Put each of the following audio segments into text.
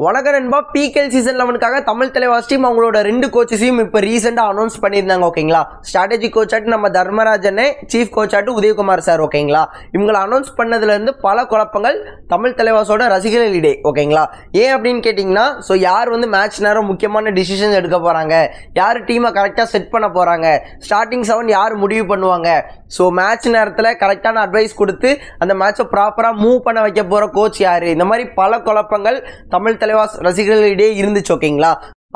வணக்கம் நண்பா. PKL season 11க்காக தமிழ் தலைவாஸ் டீம் அவங்களோட 2 கோச்சஸையும் இப்போ ரீசெண்டாக அனௌன்ஸ் பண்ணியிருந்தாங்க. ஓகேங்களா, ஸ்ட்ராட்டஜி கோச் ஆட்டு நம்ம தர்மராஜனே, சீஃப் கோச் ஆட்டு உதயகுமார் சார். ஓகேங்களா, இவங்களை அனௌன்ஸ் பண்ணதுலேருந்து பல குழப்பங்கள் தமிழ் தலைவாஸோட ரசிகர்களிடையே. ஓகேங்களா, ஏன் அப்படின்னு கேட்டிங்கன்னா, ஸோ யார் மேட்ச் நேரம் முக்கியமான டிசிஷன்ஸ் எடுக்க போகிறாங்க, யார் டீமை கரெக்டாக செட் பண்ண போகிறாங்க, ஸ்டார்டிங் 7 யார் முடிவு பண்ணுவாங்க, ஸோ மேட்ச் நேரத்தில் கரெக்டான அட்வைஸ் கொடுத்து அந்த மேட்சை ப்ராப்பராக மூவ் பண்ண வைக்க போகிற கோச் யார், இந்த மாதிரி பல குழப்பங்கள் தமிழ் தலைவாஸ் ரசிகர்களிடையே இருந்துச்சு. ஓகேங்களா,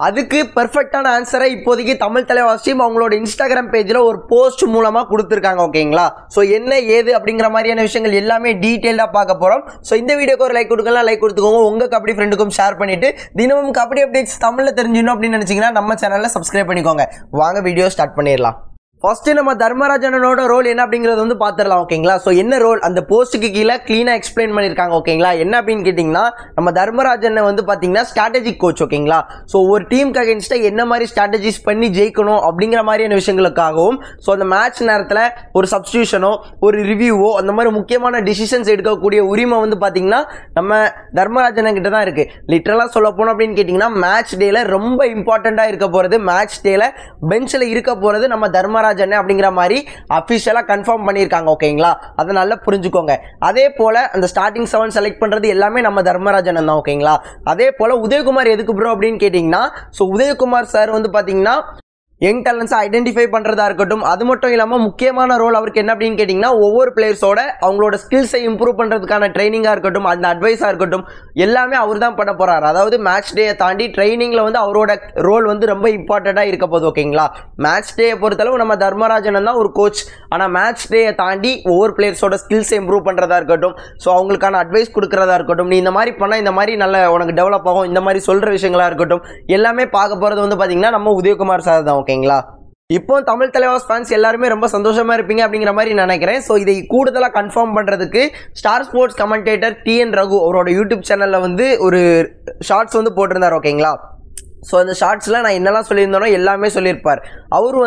அதுக்கு பெர்ஃபெக்டான ஆன்சரை இப்போதைக்கு தமிழ் தலைவாஸ் டீம் அவங்களோட இன்ஸ்டாகிராம் பேஜில் ஒரு போஸ்ட் மூலமாக கொடுத்துருக்காங்க. ஓகேங்களா, ஸோ என்ன ஏது அப்படிங்கிற மாதிரியான விஷயங்கள் எல்லாமே டீட்டெயிலாக பார்க்க போகிறோம். ஸோ இந்த வீடியோக்கு ஒரு லைக் கொடுக்கலாம், லைக் கொடுத்துக்கோங்க, உங்கள் கபடி ஃப்ரெண்டுக்கும் ஷேர் பண்ணிவிட்டு தினமும் கபடி அப்டேட்ஸ் தமிழில் தெரிஞ்சுக்கணும் அப்படின்னு நினச்சிங்கன்னா நம்ம சேனலில் சப்ஸ்கிரைப் பண்ணிக்கோங்க. வாங்க வீடியோ ஸ்டார்ட் பண்ணிடலாம். ஃபர்ஸ்ட் நம்ம தர்மராஜனோட ரோல் என்ன அப்படிங்கிறது பார்த்துடலாம். ஓகேங்களா, ஸோ என்ன ரோல் அந்த போஸ்ட்டுக்கு கீழே க்ளீனாக எக்ஸ்பிளைன் பண்ணியிருக்காங்க. ஓகேங்களா, என்ன அப்படின்னு கேட்டிங்கன்னா, நம்ம தர்மராஜனை பார்த்தீங்கன்னா ஸ்ட்ராட்டஜிக் கோச். ஓகேங்களா, ஸோ ஒரு டீமுக்கு அகேன்ஸ்டாக என்ன மாதிரி ஸ்ட்ராட்டஜிஸ் பண்ணி ஜெயிக்கணும் அப்படிங்கிற மாதிரியான விஷயங்களுக்காகவும், ஸோ அந்த மேட்ச் நேரத்தில் ஒரு சப்ஸ்டியூஷனோ ஒரு ரிவ்யூவோ அந்த மாதிரி முக்கியமான டிசிஷன்ஸ் எடுக்கக்கூடிய உரிமை பார்த்தீங்கன்னா நம்ம தர்மராஜன் கிட்ட தான் இருக்குது. லிட்டரலாக சொல்ல போனோம் அப்படின்னு கேட்டிங்கன்னா, மேட்ச் டேல ரொம்ப இம்பார்ட்டண்ட்டாக இருக்க போகிறது, மேட்ச் டேல பெஞ்சில் இருக்க போகிறது நம்ம தர்மராஜன் அப்படிங்கிற மாதிரி அபிஷியலா கன்ஃபார்ம் பண்ணியிருக்காங்க. ஓகேங்களா, அதை நல்லா புரிஞ்சுக்கோங்க. அதே போல அந்த ஸ்டார்டிங் 7 செலக்ட் பண்றது எல்லாமே நம்ம தர்மராஜன் தான். ஓகேங்களா, அதே போல உதயகுமார் எதுக்கு ப்ரோ அப்படின்னு கேட்டீங்கன்னா, ஸோ உதயகுமார் சார் பாத்தீங்கன்னா யங் டேலண்ட்ஸை ஐடென்டிஃபை பண்ணுறதா இருக்கட்டும், அது மட்டும் இல்லாமல் முக்கியமான ரோல் அவருக்கு என்ன அப்படின்னு கேட்டிங்கன்னா, ஒவ்வொரு பிளேயர்ஸோட அவங்களோட ஸ்கில்ஸை இம்ப்ரூவ் பண்ணுறதுக்கான ட்ரைனிங்காக இருக்கட்டும், அந்த அட்வைஸாக இருக்கட்டும், எல்லாமே அவர் தான் பண்ண போகிறார். அதாவது மேட்ச் டேயை தாண்டி ட்ரைனிங்கில் அவரோட ரோல் ரொம்ப இம்பார்ட்டண்ட்டாக இருக்க போகுது. ஓகேங்களா, மேட்ச் டேயை பொறுத்தளவு நம்ம தர்மராஜன் தான் ஒரு கோச், ஆனால் மேட்ச் டேயை தாண்டி ஒவ்வொரு பிளேயர்ஸோட ஸ்கில்ஸை இம்ப்ரூவ் பண்ணுறதா இருக்கட்டும், ஸோ அவங்களுக்கான அட்வைஸ் கொடுக்குறதா இருக்கட்டும், நீ இந்த மாதிரி பண்ணால் இந்த மாதிரி நல்ல உனக்கு டெவலப் ஆகும், இந்த மாதிரி சொல்கிற விஷயங்களாக இருக்கட்டும், எல்லாமே பார்க்க போகிறது பார்த்தீங்கன்னா நம்ம உதயகுமார் சார் தான். ஓகேங்களா, இப்போ தமிழ் தலைவாஸ் ஃபேன்ஸ் எல்லாருமே ரொம்ப சந்தோஷமா இருப்பீங்க அப்படிங்கிற மாதிரி நினைக்கிறேன். ஸோ இதை கூடுதலாக கன்ஃபார்ம் பண்ணுறதுக்கு star sports commentator TN Raghu அவரோட யூடியூப் சேனலில் ஒரு ஷார்ட்ஸ் போட்டிருந்தார். ஓகேங்களா, ஸோ அந்த ஷார்ட்ஸில் நான் என்னெல்லாம் சொல்லியிருந்தேனோ எல்லாமே சொல்லியிருப்பார். அவர்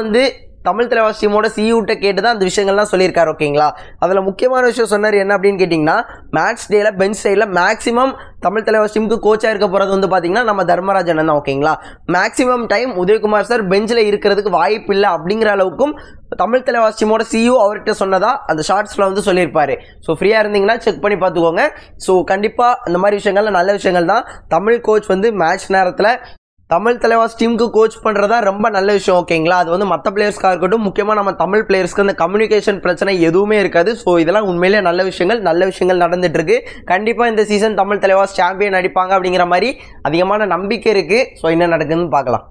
தமிழ் தலைவாஸ் டீமோட சியூட்ட கேட்டு தான் அந்த விஷயங்கள்லாம் சொல்லியிருக்காரு. ஓகேங்களா, அதில் முக்கியமான விஷயம் சொன்னார் என்ன அப்படின்னு கேட்டிங்கன்னா, மேட்ச் டேல பெஞ்ச் சைடில் மேக்ஸிமம் தமிழ் தலைவாஸ் டீமுக்கு கோச்சாக இருக்க போகிறது பார்த்தீங்கன்னா நம்ம தர்மராஜன் தான். ஓகேங்களா, மேக்ஸிமம் டைம் உதயகுமார் சார் பெஞ்சில் இருக்கிறதுக்கு வாய்ப்பு இல்லை அப்படிங்கிற அளவுக்கும் தமிழ் தலைவாஸ் டீமோட CEO அவர்கிட்ட சொன்னதா அந்த ஷார்ட்ஸில் சொல்லியிருப்பாரு. ஸோ ஃப்ரீயாக இருந்தீங்கன்னா செக் பண்ணி பார்த்துக்கோங்க. ஸோ கண்டிப்பாக அந்த மாதிரி விஷயங்கள் நல்ல விஷயங்கள் தான். தமிழ் கோச் மேட்ச் நேரத்தில் தமிழ் தலைவாஸ் டீமுக்கு கோச் பண்ணுறதா ரொம்ப நல்ல விஷயம். ஓகேங்களா, அது மற்ற பிளேயர்ஸ்க்காக இருக்கட்டும், முக்கியமாக நம்ம தமிழ் பிளேயர்ஸ்க்கு அந்த கம்யூனிகேஷன் பிரச்சனை எதுவுமே இருக்காது. ஸோ இதெல்லாம் உண்மையிலே நல்ல விஷயங்கள் நடந்துட்டு இருக்கு. கண்டிப்பாக இந்த சீசன் தமிழ் தலைவாஸ் சாம்பியன் அடிப்பாங்க அப்படிங்கிற மாதிரி அதிகமான நம்பிக்கை இருக்குது. ஸோ என்ன நடக்குதுன்னு பார்க்கலாம்.